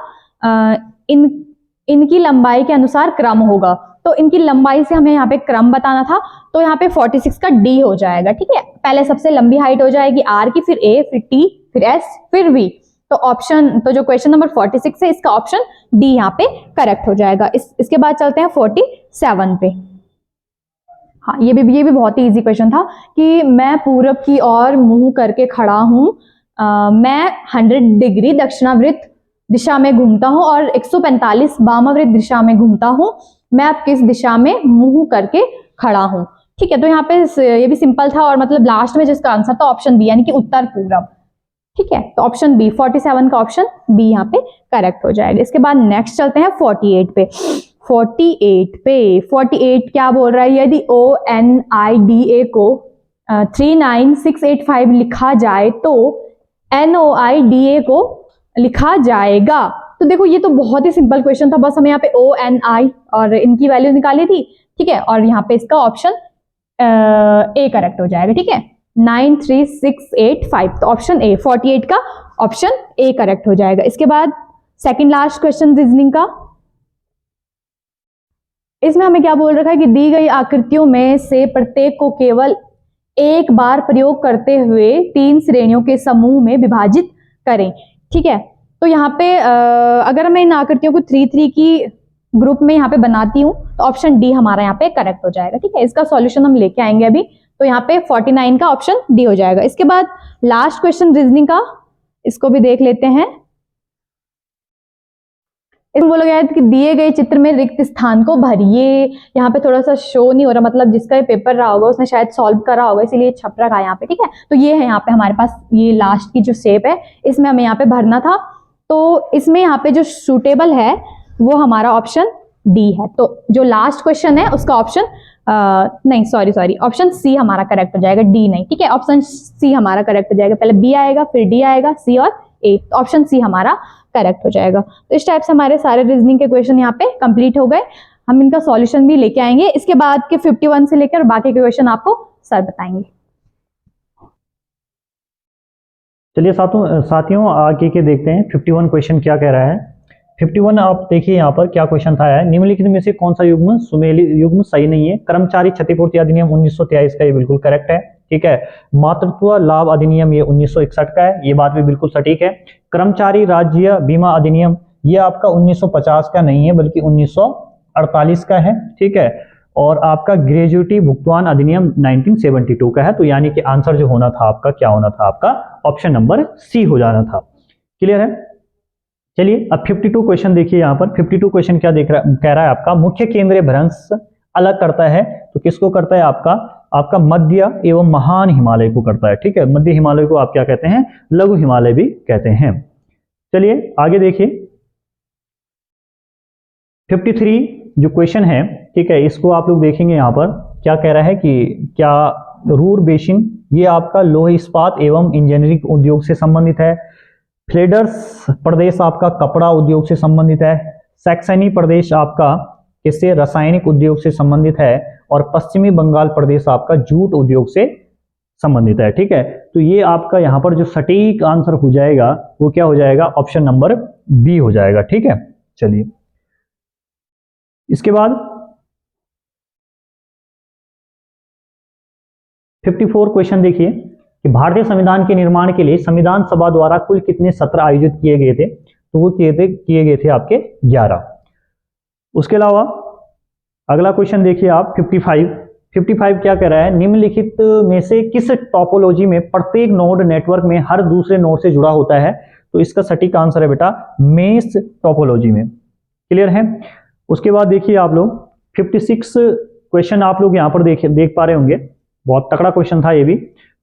इनकी लंबाई के अनुसार क्रम होगा। तो इनकी लंबाई से हमें यहाँ पे क्रम बताना था, तो यहाँ पे 46 का डी हो जाएगा, ठीक है। पहले सबसे लंबी हाइट हो जाएगी आर की, फिर ए, फिर टी, फिर एस, फिर वी। तो जो क्वेश्चन नंबर 46 है इसका ऑप्शन डी यहाँ पे करेक्ट हो जाएगा। इसके बाद चलते हैं 47 पे। हाँ, ये भी बहुत ही इजी क्वेश्चन था कि मैं पूरब की ओर मुंह करके खड़ा हूं, मैं 100 डिग्री दक्षिणावृत्त दिशा में घूमता हूं और 145 वामावृत्त दिशा में घूमता हूं, मैं अब किस दिशा में मुंह करके खड़ा हूं, ठीक है। तो यहाँ पे ये भी सिंपल था, और मतलब लास्ट में जिसका आंसर था ऑप्शन बी, यानी कि उत्तर पूरब, ठीक है। तो ऑप्शन बी, 47 का ऑप्शन बी यहाँ पे करेक्ट हो जाएगा। इसके बाद नेक्स्ट चलते हैं 48 पे। 48 क्या बोल रहा है, यदि ONIDA को 39685 लिखा जाए तो NOIDA को लिखा जाएगा। तो देखो, ये तो बहुत ही सिंपल क्वेश्चन था, बस हमें यहाँ पे ONI और इनकी वैल्यू निकाली थी, ठीक है, और यहाँ पे इसका ऑप्शन ए करेक्ट हो जाएगा, ठीक है, 93685। तो ऑप्शन ए, 48 का ऑप्शन ए करेक्ट हो जाएगा। इसके बाद सेकंड लास्ट क्वेश्चन रीजनिंग का, इसमें हमें क्या बोल रखा है कि दी गई आकृतियों में से प्रत्येक को केवल एक बार प्रयोग करते हुए 3 श्रेणियों के समूह में विभाजित करें, ठीक है। तो यहाँ पे अगर मैं इन आकृतियों को 3-3 की ग्रुप में यहाँ पे बनाती हूँ तो ऑप्शन डी हमारा यहाँ पे करेक्ट हो जाएगा, ठीक है। इसका सॉल्यूशन हम लेके आएंगे अभी, तो यहाँ पे 49 का ऑप्शन डी हो जाएगा। इसके बाद लास्ट क्वेश्चन रीजनिंग का, इसको भी देख लेते हैं। इसमें बोला गया है कि दिए गए चित्र में रिक्त स्थान को भरिए। यहाँ पे थोड़ा सा शो नहीं हो रहा, मतलब जिसका ये पेपर रहा होगा उसने शायद सॉल्व करा होगा, इसीलिए छप रखा है यहाँ पे, ठीक है। तो ये है यहाँ पे हमारे पास ये लास्ट की जो शेप है, इसमें हमें यहाँ पे भरना था। तो इसमें यहाँ पे जो सूटेबल है वो हमारा ऑप्शन डी है। तो जो लास्ट क्वेश्चन है उसका ऑप्शन नहीं, सॉरी, ऑप्शन सी हमारा करेक्ट हो जाएगा, डी नहीं, ठीक है। ऑप्शन सी हमारा करेक्ट हो जाएगा, पहले बी आएगा, फिर डी आएगा, सी और ए, तो ऑप्शन सी हमारा करेक्ट हो जाएगा। तो इस टाइप से हमारे सारे रीजनिंग के क्वेश्चन यहाँ पे कंप्लीट हो गए। हम इनका सॉल्यूशन भी लेके आएंगे। इसके बाद के 51 से लेकर बाकी के क्वेश्चन आपको सर बताएंगे। चलिए साथियों आगे के देखते हैं 51 क्वेश्चन क्या कह रहा है। 51 आप देखिए यहाँ पर क्या क्वेश्चन था है, निम्नलिखित में से कौन सा युग्म सुमेलित युग्म सही नहीं है। कर्मचारी क्षतिपूर्ति अधिनियम 1923 का ये बिल्कुल करेक्ट है, ठीक है। मातृत्व लाभ अधिनियम ये 1961 का है, ये बात भी बिल्कुल सटीक है। कर्मचारी राज्य बीमा अधिनियम ये आपका 1950 का नहीं है बल्कि 1948 का है, ठीक है। और आपका ग्रेजुएटी भुगतान अधिनियम 1972 का है। तो यानी कि आंसर जो होना था आपका क्या होना था, आपका ऑप्शन नंबर सी हो जाना था। क्लियर है। चलिए अब 52 क्वेश्चन देखिए यहाँ पर। 52 क्वेश्चन क्या कह रहा है आपका, मुख्य केंद्रीय भ्रंश अलग करता है। तो किसको करता है आपका मध्य एवं महान हिमालय को करता है, ठीक है। मध्य हिमालय को आप क्या कहते हैं, लघु हिमालय भी कहते हैं। चलिए आगे देखिए 53 जो क्वेश्चन है, ठीक है, इसको आप लोग देखेंगे यहाँ पर क्या कह रहा है कि क्या रूर बेसिन ये आपका लोह इस्पात एवं इंजीनियरिंग उद्योग से संबंधित है। फ्लेडर्स प्रदेश आपका कपड़ा उद्योग से संबंधित है। सैक्सनी प्रदेश आपका किससे, रासायनिक उद्योग से संबंधित है। और पश्चिमी बंगाल प्रदेश आपका जूट उद्योग से संबंधित है, ठीक है। तो ये आपका यहाँ पर जो सटीक आंसर हो जाएगा वो क्या हो जाएगा, ऑप्शन नंबर बी हो जाएगा, ठीक है। चलिए इसके बाद 54 क्वेश्चन देखिए कि भारतीय संविधान के निर्माण के लिए संविधान सभा द्वारा कुल कितने सत्र आयोजित किए गए थे। तो वो किए गए थे आपके 11। उसके अलावा अगला क्वेश्चन देखिए आप 55 क्या कह रहा है, निम्नलिखित में से किस टोपोलॉजी में प्रत्येक नोड नेटवर्क में हर दूसरे नोड से जुड़ा होता है। तो इसका सटीक आंसर है बेटा मेश टोपोलॉजी में। क्लियर है। उसके बाद देखिए आप लोग 56 क्वेश्चन आप लोग यहाँ पर देख पा रहे होंगे, बहुत तगड़ा क्वेश्चन था ये भी।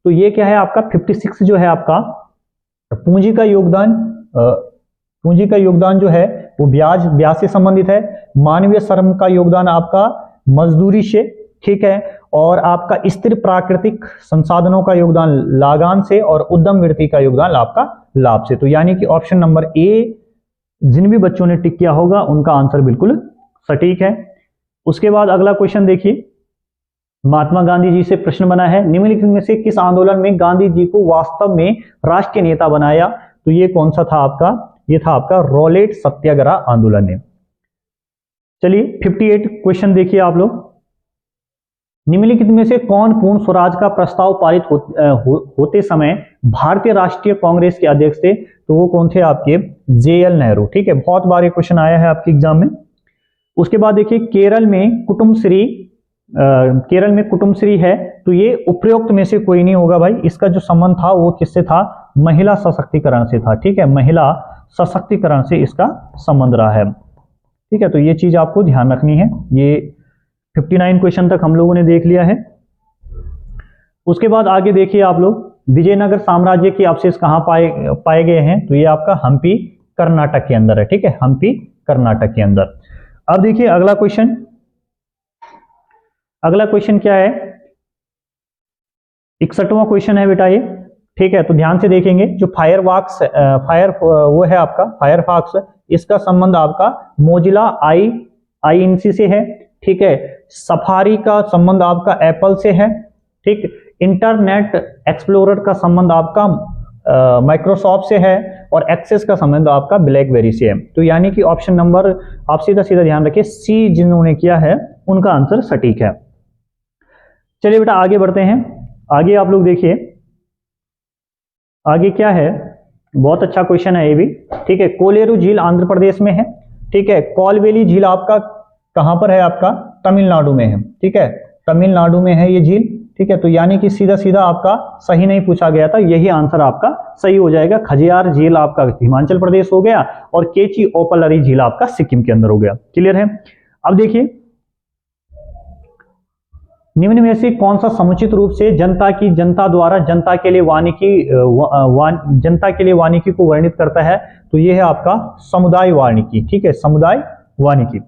तो ये क्या है आपका 56 जो है आपका पूंजी का योगदान जो है वो ब्याज से संबंधित है। मानवीय श्रम का योगदान आपका मजदूरी से, ठीक है। और आपका स्थिर प्राकृतिक संसाधनों का योगदान लागान से और उद्यम वृत्ति का योगदान आपका लाभ से। तो यानी कि ऑप्शन नंबर ए जिन भी बच्चों ने टिक किया होगा उनका आंसर बिल्कुल सटीक है। उसके बाद अगला क्वेश्चन देखिए, महात्मा गांधी जी से प्रश्न बना है, निम्नलिखित में से किस आंदोलन में गांधी जी को वास्तव में राष्ट्रीय नेता बनाया। तो ये कौन सा था आपका, ये था आपका रॉलेट सत्याग्रह आंदोलन ने। चलिए 58 क्वेश्चन देखिए आप लोग, निम्नलिखित में से कौन पूर्ण स्वराज का प्रस्ताव पारित होते समय भारतीय राष्ट्रीय कांग्रेस के अध्यक्ष थे। तो वो कौन थे आपके JL नेहरू, ठीक है। बहुत बार ये क्वेश्चन आया है आपके एग्जाम में। उसके बाद देखिए केरल में कुटुंबश्री है। तो ये उपरोक्त में से कोई नहीं होगा भाई, इसका जो संबंध था वो किससे था, महिला सशक्तिकरण से था, ठीक है। महिला सशक्तिकरण से इसका संबंध रहा है, ठीक है। तो ये चीज आपको ध्यान रखनी है। ये 59 क्वेश्चन तक हम लोगों ने देख लिया है। उसके बाद आगे देखिए आप लोग, विजयनगर साम्राज्य के अवशेष कहाँ पाए गए हैं। तो ये आपका हम्पी कर्नाटक के अंदर है, ठीक है, हम्पी कर्नाटक के अंदर। अब देखिए अगला क्वेश्चन क्या है, 61वां क्वेश्चन है बेटा ये, ठीक है। तो ध्यान से देखेंगे, जो फायरफॉक्स वो है आपका फायरफॉक्स, इसका संबंध आपका मोजिला INC से है, ठीक है। सफारी का संबंध आपका एप्पल से है, ठीक। इंटरनेट एक्सप्लोरर का संबंध आपका माइक्रोसॉफ्ट से है और एक्सेस का संबंध आपका ब्लैकबेरी से है। तो यानी कि ऑप्शन नंबर आप सीधा ध्यान रखिए सी जिन्होंने किया है उनका आंसर सटीक है। चलिए बेटा आगे बढ़ते हैं। आगे आप लोग देखिए आगे क्या है, बहुत अच्छा क्वेश्चन है ये भी, ठीक है। कोलेरू झील आंध्र प्रदेश में है, ठीक है। कोलवेली झील आपका कहां पर है, आपका तमिलनाडु में है, ठीक है। तमिलनाडु में है ये झील, ठीक है। तो यानी कि सीधा आपका सही नहीं पूछा गया था, यही आंसर आपका सही हो जाएगा। खजियार झील आपका हिमाचल प्रदेश हो गया और केची ओपलरी झील आपका सिक्किम के अंदर हो गया। क्लियर है। अब देखिए निम्न में से कौन सा समुचित रूप से जनता द्वारा जनता के लिए वानिकी को वर्णित करता है। तो ये है आपका समुदाय वानिकी, ठीक है, समुदाय वानिकी।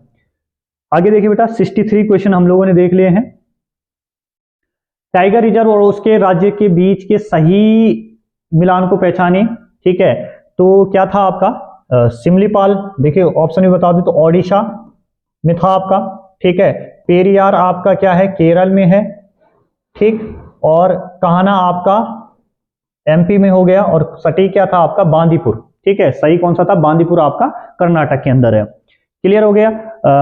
आगे देखिए बेटा 63 क्वेश्चन हम लोगों ने देख लिए हैं। टाइगर रिजर्व और उसके राज्य के बीच के सही मिलान को पहचाने, ठीक है। तो क्या था आपका सिमलीपाल, देखिए ऑप्शन में बता दूं तो ओडिशा में था आपका, ठीक है। पेरियार आपका क्या है, केरल में है, ठीक। और कान्हा आपका एमपी में हो गया, और सटीक क्या था आपका, बांदीपुर, ठीक है। सही कौन सा था, बांदीपुर आपका कर्नाटक के अंदर है। क्लियर हो गया।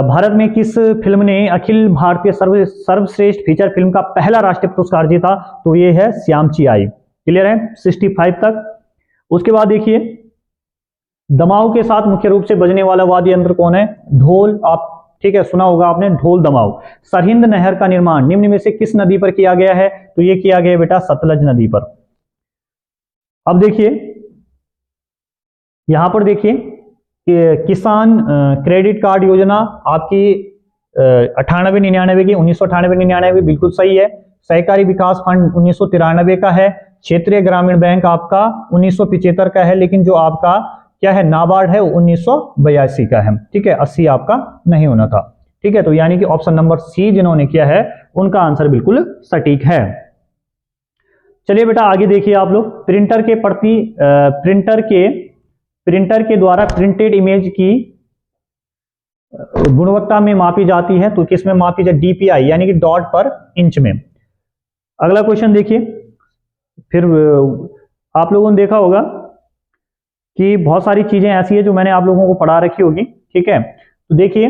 भारत में किस फिल्म ने अखिल भारतीय सर्वश्रेष्ठ फीचर फिल्म का पहला राष्ट्रीय पुरस्कार जीता, तो ये है श्यामची आई। क्लियर है 65 तक। उसके बाद देखिए, दमाऊ के साथ मुख्य रूप से बजने वाला वाद्य यंत्र कौन है, ढोल, आप ठीक है सुना होगा आपने, ढोल दमाऊ। सरहिंद नहर का निर्माण निम्न में से किस नदी पर किया गया है, तो ये किया गया बेटा सतलज नदी पर। अब देखिए यहां पर देखिए किसान क्रेडिट कार्ड योजना आपकी 98-99 की, 1998-99 बिल्कुल सही है। सहकारी विकास फंड 1993 का है। क्षेत्रीय ग्रामीण बैंक आपका 1975 का है, लेकिन जो आपका क्या है नाबार्ड है 1982 का है, ठीक है। 80 आपका नहीं होना था, ठीक है। तो यानी कि ऑप्शन नंबर सी जिन्होंने किया है उनका आंसर बिल्कुल सटीक है। चलिए बेटा आगे देखिए आप लोग, प्रिंटर के द्वारा प्रिंटेड इमेज की गुणवत्ता में मापी जाती है, तो किस में मापी जाए, डीपीआई यानी कि डॉट पर इंच में। अगला क्वेश्चन देखिए, फिर आप लोगों ने देखा होगा कि बहुत सारी चीजें ऐसी है जो मैंने आप लोगों को पढ़ा रखी होगी, ठीक है। तो देखिए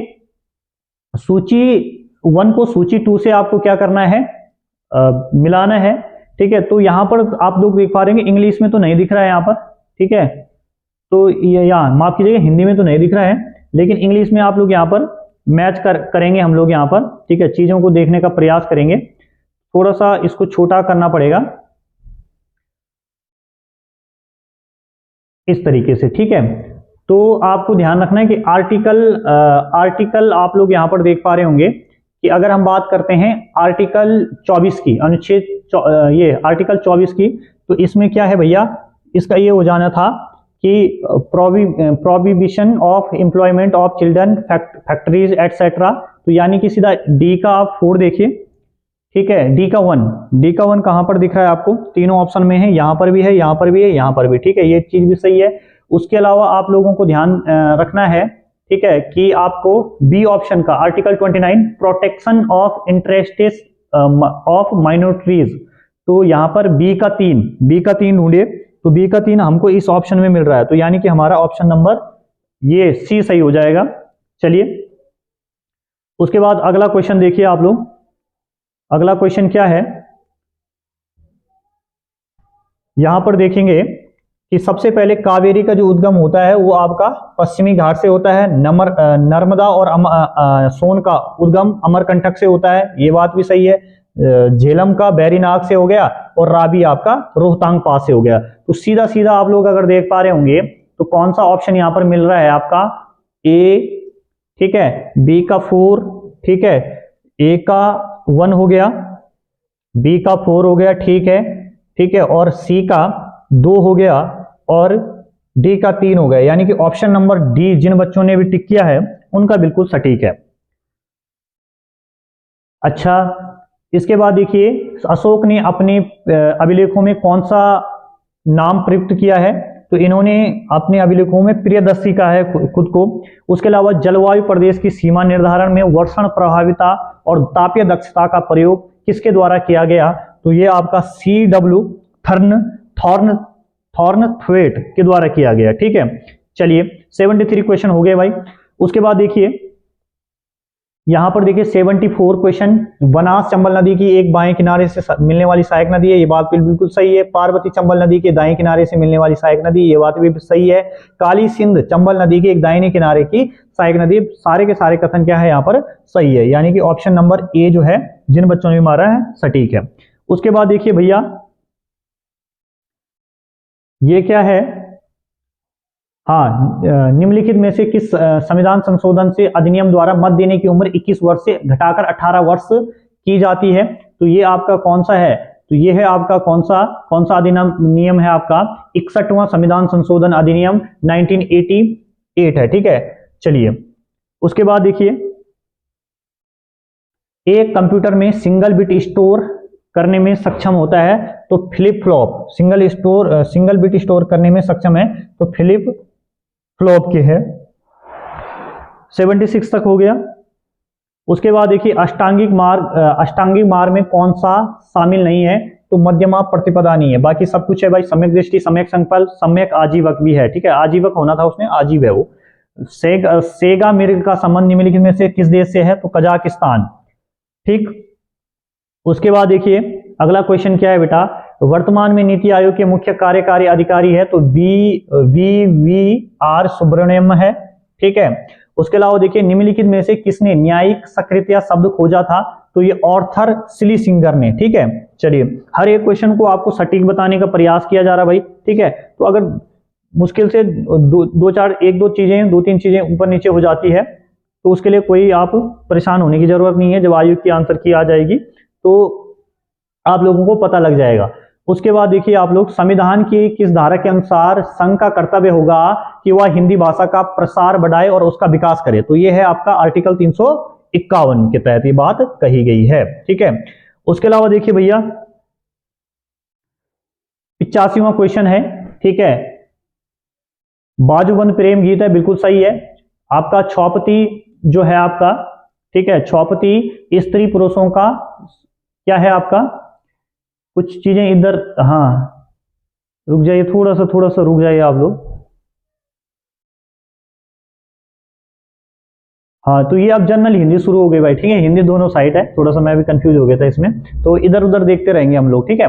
सूची 1 को सूची 2 से आपको क्या करना है, मिलाना है, ठीक है। तो यहां पर आप लोग देख पा रहे हैं इंग्लिश में तो नहीं दिख रहा है यहां पर, ठीक है। तो ये यहाँ माफ कीजिएगा, हिंदी में तो नहीं दिख रहा है, लेकिन इंग्लिश में आप लोग यहाँ पर मैच करेंगे हम लोग यहाँ पर, ठीक है। चीजों को देखने का प्रयास करेंगे, थोड़ा सा इसको छोटा करना पड़ेगा इस तरीके से, ठीक है। तो आपको ध्यान रखना है कि आर्टिकल आप लोग यहाँ पर देख पा रहे होंगे कि अगर हम बात करते हैं आर्टिकल 24 की, अनुच्छेद ये आर्टिकल 24 की, तो इसमें क्या है भैया, इसका ये हो जाना था कि prohibition of employment of children factories etcetera. तो यानी कि सीधा डी का आप 4 देखिए, ठीक है। डी का 1 कहां पर दिख रहा है आपको, तीनों ऑप्शन में है, यहां पर भी है, यहां पर भी है, यहां पर भी, ठीक है। ये चीज भी सही है। उसके अलावा आप लोगों को ध्यान रखना है, ठीक है, कि आपको बी ऑप्शन का article 29 protection of interests of minorities, तो यहां पर बी का 3 ढूंढिए, तो बी का 3 हमको इस ऑप्शन में मिल रहा है, तो यानी कि हमारा ऑप्शन नंबर ये सी सही हो जाएगा। चलिए उसके बाद अगला क्वेश्चन देखिए आप लोग, अगला क्वेश्चन क्या है, यहां पर देखेंगे कि सबसे पहले कावेरी का जो उद्गम होता है वो आपका पश्चिमी घाट से होता है, नर्मदा और सोन का उद्गम अमरकंटक से होता है, ये बात भी सही है। झेलम का बैरीनाग से हो गया, और राबी आपका रोहतांग पास से हो गया। तो सीधा सीधा आप लोग अगर देख पा रहे होंगे तो कौन सा ऑप्शन यहां पर मिल रहा है आपका, ए, ठीक है, बी का 4, ठीक है, ए का 1 हो गया, बी का 4 हो गया, ठीक है, ठीक है, और सी का 2 हो गया, और डी का 3 हो गया। यानी कि ऑप्शन नंबर डी जिन बच्चों ने भी टिक किया है उनका बिल्कुल सटीक है। अच्छा, इसके बाद देखिए अशोक ने अपने अभिलेखों में कौन सा नाम प्रयुक्त किया है, तो इन्होंने अपने अभिलेखों में प्रियदर्शी का है खुद को। उसके अलावा जलवायु प्रदेश की सीमा निर्धारण में वर्षण प्रभाविता और तापीय दक्षता का प्रयोग किसके द्वारा किया गया, तो ये आपका CW थॉर्नथवेट के द्वारा किया गया, ठीक है। चलिए 73 क्वेश्चन हो गए भाई। उसके बाद देखिए यहां पर देखिए 74 क्वेश्चन, बनास चंबल नदी की एक बाएं किनारे से मिलने वाली सहायक नदी है, ये बात बिल्कुल सही है। पार्वती चंबल नदी के दाएं किनारे से मिलने वाली सहायक नदी, ये बात भी सही है। काली सिंध चंबल नदी की एक दाहिने किनारे की सहायक नदी, सारे के सारे कथन क्या है यहाँ पर सही है, यानी कि ऑप्शन नंबर ए जो है जिन बच्चों ने मारा है सटीक है। उसके बाद देखिए भैया ये क्या है, हाँ, निम्नलिखित में से किस संविधान संशोधन से अधिनियम द्वारा मत देने की उम्र 21 वर्ष से घटाकर 18 वर्ष की जाती है, तो ये आपका कौन सा है, तो ये है आपका कौन सा अधिनियम है आपका 61वां संविधान संशोधन अधिनियम 1988 है, ठीक है। चलिए उसके बाद देखिए एक कंप्यूटर में सिंगल बिट स्टोर करने में सक्षम होता है, तो flip flop, single bit store करने में सक्षम है तो फ्लिप फ्लॉप के है। 76 तक हो गया। उसके बाद देखिए अष्टांगिक मार्ग में कौन सा शामिल नहीं है, तो मध्यमा प्रतिपदा नहीं है, बाकी सब कुछ है भाई। सम्यक दृष्टि, सम्यक संकल्प, सम्यक आजीवक भी है, ठीक है, आजीवक होना था उसमें, आजीव है वो। सेगा मिर्ग का संबंध निम्नलिखित में से किस देश से है, तो कजाकिस्तान, ठीक। उसके बाद देखिए अगला क्वेश्चन क्या है बेटा, वर्तमान में नीति आयोग के मुख्य कार्यकारी अधिकारी है, तो वी आर सुब्रमण्यम है, ठीक है। उसके अलावा देखिए निम्नलिखित में से किसने न्यायिक सकृत्या शब्द खोजा था, तो ये ऑर्थर स्लीसिंगर ने, ठीक है। चलिए हर एक क्वेश्चन को आपको सटीक बताने का प्रयास किया जा रहा भाई, ठीक है। तो अगर मुश्किल से दो तीन चीजें ऊपर नीचे हो जाती है, तो उसके लिए कोई आप परेशान होने की जरूरत नहीं है। जब आयोग की आंसर की आ जाएगी तो आप लोगों को पता लग जाएगा। उसके बाद देखिए आप लोग, संविधान की किस धारा के अनुसार संघ का कर्तव्य होगा कि वह हिंदी भाषा का प्रसार बढ़ाए और उसका विकास करे, तो यह है आपका आर्टिकल 351 के तहत ये बात कही गई है, ठीक है। उसके अलावा देखिए भैया 85वां क्वेश्चन है, ठीक है, बाजूबंद प्रेम गीत है, बिल्कुल सही है आपका। छौपती जो है आपका, ठीक है, छौपती स्त्री पुरुषों का क्या है आपका, कुछ चीजें इधर, हाँ रुक जाइए, थोड़ा सा रुक जाइए आप लोग। हाँ तो ये अब जनरल हिंदी शुरू हो गई भाई, ठीक है, हिंदी दोनों साइड है, थोड़ा सा मैं भी कंफ्यूज हो गया था इसमें, तो इधर उधर देखते रहेंगे हम लोग, ठीक है।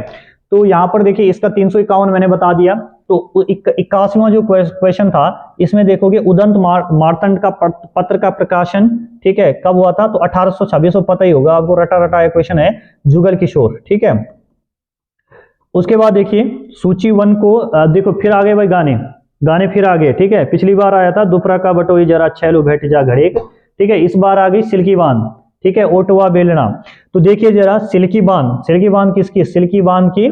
तो यहाँ पर देखिए इसका 351 मैंने बता दिया। तो 81वां जो क्वेश्चन था, इसमें देखोगे उदंत मार्तंड का पत्र का प्रकाशन, ठीक है, कब हुआ था, तो 1826, पता ही होगा आपको, रटा रटा क्वेश्चन है, जुगल किशोर, ठीक है। उसके बाद देखिए सूची 1 को देखो, फिर आ गए भाई गाने फिर आ गए, ठीक है। पिछली बार आया था दुपरा का बटोई जरा छैलो भेट जा घड़ेक, ठीक है। इस बार आ गई सिल्की बांध, ठीक है, ओटवा बेलना। तो देखिए जरा सिल्की बांध किसकी, सिल्की बांध की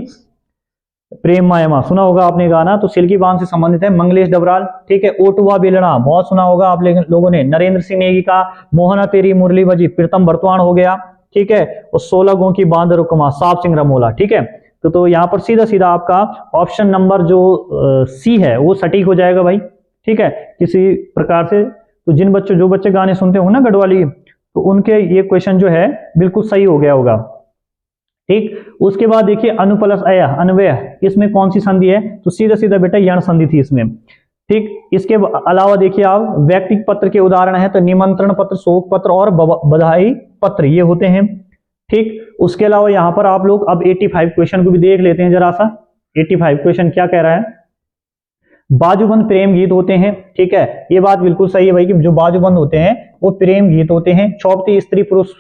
प्रेम मायमा, सुना होगा आपने गाना, तो सिल्की बांध से संबंधित है मंगलेश डबराल, ठीक है। ओटवा बेलना बहुत सुना होगा आप लोगों ने, नरेंद्र सिंह नेगी का मोहना तेरी मुरली बजी, प्रीतम बर्तवान हो गया, ठीक है। और 16 गो की बांध रुकमा, साहब सिंह रमोला, ठीक है। तो यहाँ पर सीधा सीधा आपका ऑप्शन नंबर जो सी है वो सटीक हो जाएगा भाई, ठीक है, किसी प्रकार से। तो जो बच्चे गाने सुनते हो ना गढ़वाली, तो उनके ये क्वेश्चन जो है बिल्कुल सही हो गया होगा, ठीक। उसके बाद देखिए अनुप्लस अय अन्वय, इसमें कौन सी संधि है, तो सीधा सीधा बेटा यण संधि थी इसमें, ठीक। इसके अलावा देखिए आप व्यक्तिगत पत्र के उदाहरण है, तो निमंत्रण पत्र, शोक पत्र और बधाई पत्र, ये होते हैं, ठीक। उसके अलावा यहां पर आप लोग अब 85 क्वेश्चन को भी देख लेते हैं जरा सा। 85 क्वेश्चन क्या कह रहा है, बाजूबंद प्रेम गीत होते हैं, ठीक है, ये बात बिल्कुल सही है भाई कि जो बाजूबंद होते हैं वो प्रेम गीत होते हैं। छौपती स्त्री पुरुष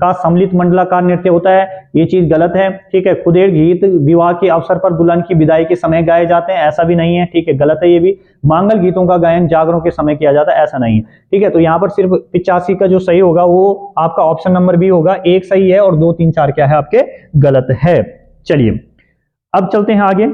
का सम्मिलित मंडलाकार नृत्य होता है, ये चीज गलत है, ठीक है। खुदेड़ गीत विवाह के अवसर पर दुल्हन की विदाई के समय गाए जाते हैं, ऐसा भी नहीं है, ठीक है, गलत है ये भी। मांगल गीतों का गायन जागरों के समय किया जाता है, ऐसा नहीं है, ठीक है। तो यहाँ पर सिर्फ 85 का जो सही होगा वो आपका ऑप्शन नंबर बी होगा, एक सही है और 2 3 4 क्या है आपके गलत है। चलिए अब चलते हैं आगे।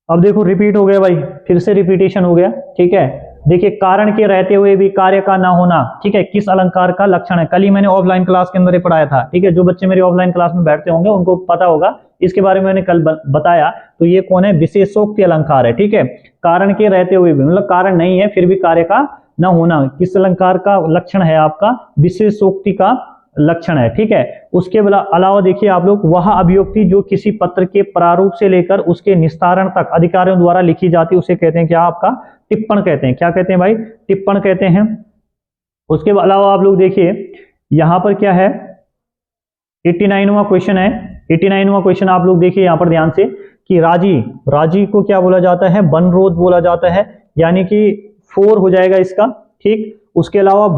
अब देखो रिपीट हो गया भाई, फिर से रिपीटेशन हो गया, ठीक है। देखिए कारण के रहते हुए भी कार्य का ना होना, ठीक है, किस अलंकार का लक्षण है, कल ही मैंने ऑफलाइन क्लास के अंदर ही पढ़ाया था, ठीक है। जो बच्चे मेरे ऑफलाइन क्लास में बैठते होंगे उनको पता होगा, इसके बारे में मैंने कल बताया। तो ये कौन है, विशेषोक्ति अलंकार है, ठीक है। कारण के रहते हुए भी, मतलब कारण नहीं है फिर भी कार्य का न होना, किस अलंकार का लक्षण है आपका, विशेषोक्ति का लक्षण है, ठीक है। उसके अलावा देखिए आप लोग, वह अभिव्यक्ति जो किसी पत्र के प्रारूप से लेकर उसके निस्तारण तक अधिकारियों द्वारा लिखी जाती है उसे कहते हैं क्या, आपका टिप्पण कहते हैं, क्या कहते हैं भाई, टिप्पण कहते हैं। उसके अलावा आप लोग देखिए यहां पर क्या है, 89वां क्वेश्चन है। 89वां क्वेश्चन आप लोग देखिए यहां पर ध्यान से कि राजी को क्या बोला जाता है, बनरोध बोला जाता है, यानी कि 4 हो जाएगा इसका, ठीक। उसके अलावा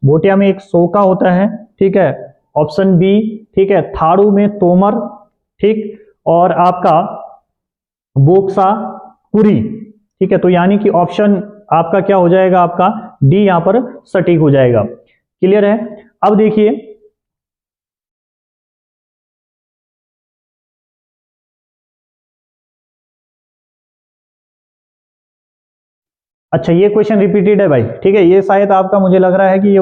भोटिया में एक सोका होता है, ठीक है, ऑप्शन बी, ठीक है। थाड़ू में तोमर, ठीक, और आपका बोक्सा पुरी, ठीक है। तो यानी कि ऑप्शन आपका क्या हो जाएगा, आपका डी यहां पर सटीक हो जाएगा, क्लियर है। अब देखिए अच्छा ये क्वेश्चन रिपीटेड है भाई, ठीक है, ये शायद आपका मुझे लग रहा है कि ये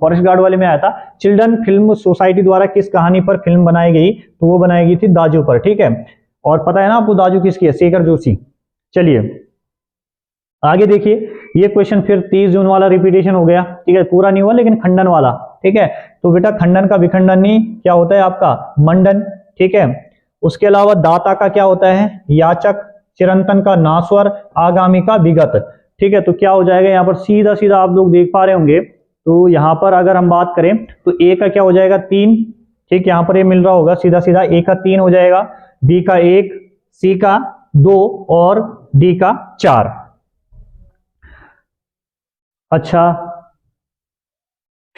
फॉरेस्ट गार्ड वाले में आया था। चिल्ड्रन फिल्म सोसाइटी द्वारा किस कहानी पर फिल्म बनाई गई, तो वो बनाई गई थी दाजू पर, ठीक है। और पता है ना आपको दाजू किसकी है, शेखर जोशी। चलिए आगे देखिए ये क्वेश्चन फिर 30 जून वाला रिपीटेशन हो गया, ठीक है, पूरा नहीं हुआ लेकिन खंडन वाला, ठीक है। तो बेटा खंडन का विखंडन नहीं क्या होता है आपका मंडन, ठीक है। उसके अलावा दाता का क्या होता है याचक, चिरंतन का नास्वर, आगामी का विगत, ठीक है। तो क्या हो जाएगा यहाँ पर सीधा सीधा आप लोग देख पा रहे होंगे, तो यहाँ पर अगर हम बात करें तो ए का क्या हो जाएगा 3, ठीक, यहाँ पर ये मिल रहा होगा सीधा सीधा, ए का 3 हो जाएगा, बी का 1, सी का 2 और डी का 4। अच्छा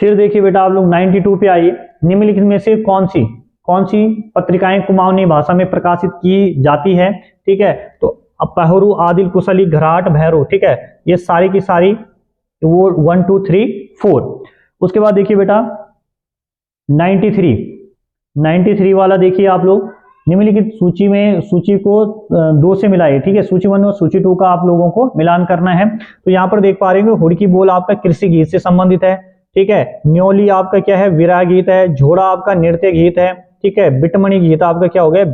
फिर देखिए बेटा आप लोग 92 पे आइए, निम्नलिखित में से कौन सी पत्रिकाएं कुमाऊनी भाषा में प्रकाशित की जाती है, ठीक है। तो पहरू, आदिल, कुशली, घराट, भैरव, ठीक है, ये सारी की सारी वो 1 2 3 4। उसके बाद देखिए बेटा 93 वाला देखिए आप लोग, निम्नलिखित सूची में सूची को 2 से मिलाइए, ठीक है, सूची 1 और सूची 2 का आप लोगों को मिलान करना है। तो यहाँ पर देख पा रहे हैं हुड़की बोल आपका कृषि गीत से संबंधित है, ठीक है, न्योली आपका क्या है विराह गीत है, झोड़ा आपका नृत्य गीत है, ठीक है, बिटमणि गीत आपका क्या हो गया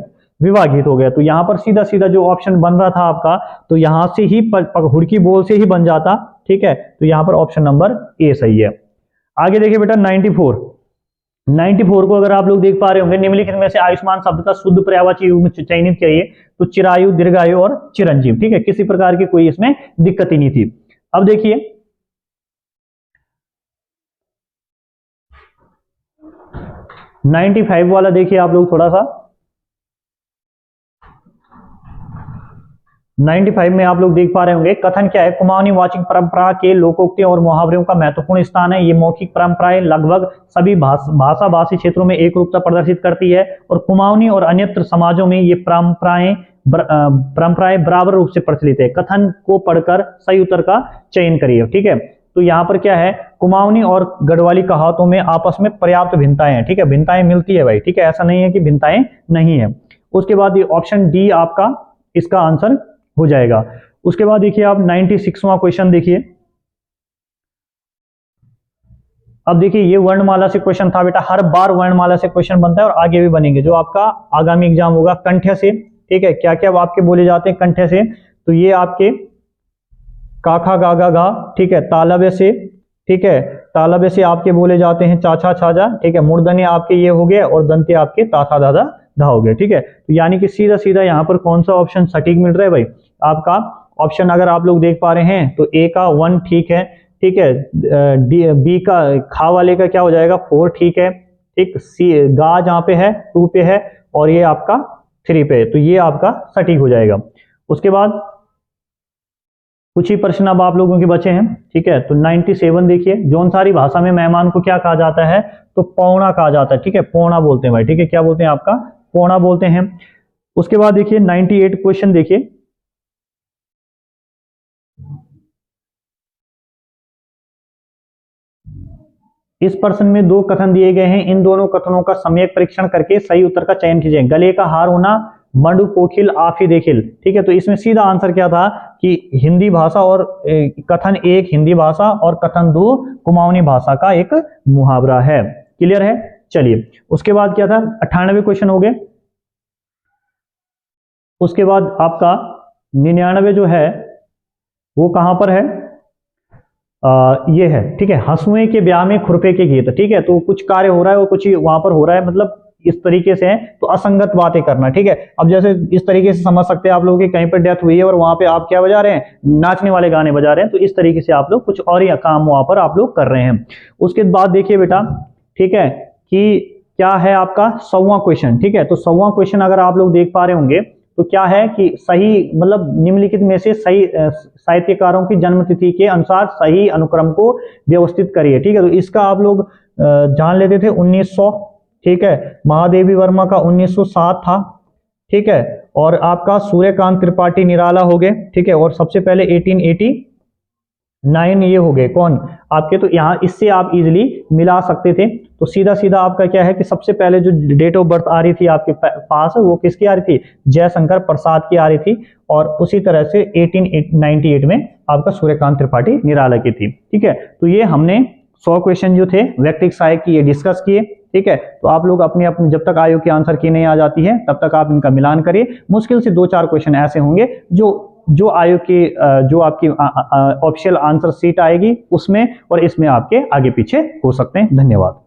विवाह गीत हो गया। तो यहाँ पर सीधा सीधा जो ऑप्शन बन रहा था आपका, तो यहाँ से ही हुड़की बोल से ही बन जाता, ठीक है। तो यहाँ पर ऑप्शन नंबर ए सही है। आगे देखिए बेटा 94 को अगर आप लोग देख पा रहे होंगे, निम्नलिखित में से आयुष्मान शब्द का शुद्ध पर्यायवाची युग्म चयनित करिए। तो चिरायु, दीर्घायु और चिरंजीव, ठीक है, किसी प्रकार की कोई इसमें दिक्कत ही नहीं थी। अब देखिए 95 वाला देखिए आप लोग थोड़ा सा, 95 में आप लोग देख पा रहे होंगे, कथन क्या है, कुमाऊनी वाचिक परंपरा के लोकोक्तियों और मुहावरों का महत्वपूर्ण स्थान है। ये मौखिक परंपराएं लगभग सभी भाषा भाषी क्षेत्रों में एक रूपता प्रदर्शित करती है और कुमाऊनी और अन्यत्र समाजों में ये परंपराएं बराबर रूप से प्रचलित है। कथन को पढ़कर सही उत्तर का चयन करिए, ठीक है। तो यहाँ पर क्या है, कुमाऊनी और गढ़वाली कहावतों में आपस में पर्याप्त भिन्नताएं हैं, ठीक है, भिन्नताएं मिलती है भाई, ठीक है, ऐसा नहीं है कि भिन्नताएं नहीं है। उसके बाद ये ऑप्शन डी आपका इसका आंसर हो जाएगा। उसके बाद देखिए आप 96वां क्वेश्चन देखिए। अब देखिए ये वर्णमाला से क्वेश्चन था बेटा, हर बार वर्णमाला से क्वेश्चन बनता है और आगे भी बनेंगे, जो आपका आगामी एग्जाम होगा कंठ्य से, ठीक है। क्या क्या आपके बोले जाते हैं कंठ्य से, तो ये आपके काखा गागा गा, ठीक है, तालबे से, ठीक है, तालबे से आपके बोले जाते हैं चाचा छाजा, ठीक है, मूर्धन्य आपके ये हो गए और दंते आपके ताथा दादा धा हो गए, ठीक है। तो यानी कि सीधा सीधा यहाँ पर कौन सा ऑप्शन सटीक मिल रहा है भाई, आपका ऑप्शन अगर आप लोग देख पा रहे हैं तो ए का 1 ठीक है, ठीक है, बी का खा वाले का क्या हो जाएगा 4 ठीक है, ठीक, सी गा जहाँ पे है 2 पे है और ये आपका 3 पे है, तो ये आपका सटीक हो जाएगा। उसके बाद कुछ ही प्रश्न अब आप लोगों के बचे हैं, ठीक है। तो 97 देखिए, जौनसारी भाषा में मेहमान को क्या कहा जाता है, तो पौना कहा जाता है, ठीक है, पौना बोलते हैं भाई, ठीक है, क्या बोलते हैं आपका पौना बोलते हैं। उसके बाद देखिए 98 क्वेश्चन देखिए, इस प्रश्न में 2 कथन दिए गए हैं, इन दोनों कथनों का सम्यक परीक्षण करके सही उत्तर का चयन कीजिए। गले का हार होना, मंडू पोखिल आफी देखिल, ठीक है। तो इसमें सीधा आंसर क्या था कि हिंदी भाषा और कथन 1 हिंदी भाषा और कथन 2 कुमाऊनी भाषा का एक मुहावरा है। क्लियर है, चलिए। उसके बाद क्या था 98 क्वेश्चन हो गए। उसके बाद आपका 99 जो है वो कहां पर है, ये है, ठीक है, हंसुए के ब्याह में खुरपे के गीत, ठीक है। तो कुछ कार्य हो रहा है और कुछ वहां पर हो रहा है, मतलब इस तरीके से है, तो असंगत बातें करना, ठीक है। अब जैसे इस तरीके से समझ सकते हैं आप लोगों की कहीं पर डेथ हुई है और वहां पे आप क्या बजा रहे हैं, नाचने वाले गाने बजा रहे हैं, तो इस तरीके से आप लोग कुछ और ही काम वहां पर आप लोग कर रहे हैं। उसके बाद देखिए बेटा, ठीक है, कि क्या है आपका 100वां क्वेश्चन, ठीक है। तो 100वां क्वेश्चन अगर आप लोग देख पा रहे होंगे तो क्या है कि सही मतलब निम्नलिखित में से सही साहित्यकारों की जन्मतिथि के अनुसार सही अनुक्रम को व्यवस्थित करिए, ठीक है। तो इसका आप लोग जान लेते थे 1900, ठीक है, महादेवी वर्मा का 1907 था, ठीक है, और आपका सूर्यकांत त्रिपाठी निराला हो गए, ठीक है, और सबसे पहले 1889 ये हो गए कौन आपके, तो यहाँ इससे आप इजीली मिला सकते थे। तो सीधा सीधा आपका क्या है कि सबसे पहले जो डेट ऑफ बर्थ आ रही थी आपके पास वो किसकी आ रही थी, जयशंकर प्रसाद की आ रही थी, और उसी तरह से 1898 में आपका सूर्यकांत त्रिपाठी निराला की थी, ठीक है। तो ये हमने 100 क्वेश्चन जो थे व्यक्तिक सहायक की ये डिस्कस किए, ठीक है। तो आप लोग अपने अपने जब तक आयोग की आंसर की नहीं आ जाती है तब तक आप इनका मिलान करिए। मुश्किल से 2-4 क्वेश्चन ऐसे होंगे जो जो आयोग की जो आपकी ऑफिशियल आंसर शीट आएगी उसमें और इसमें आपके आगे पीछे हो सकते हैं। धन्यवाद।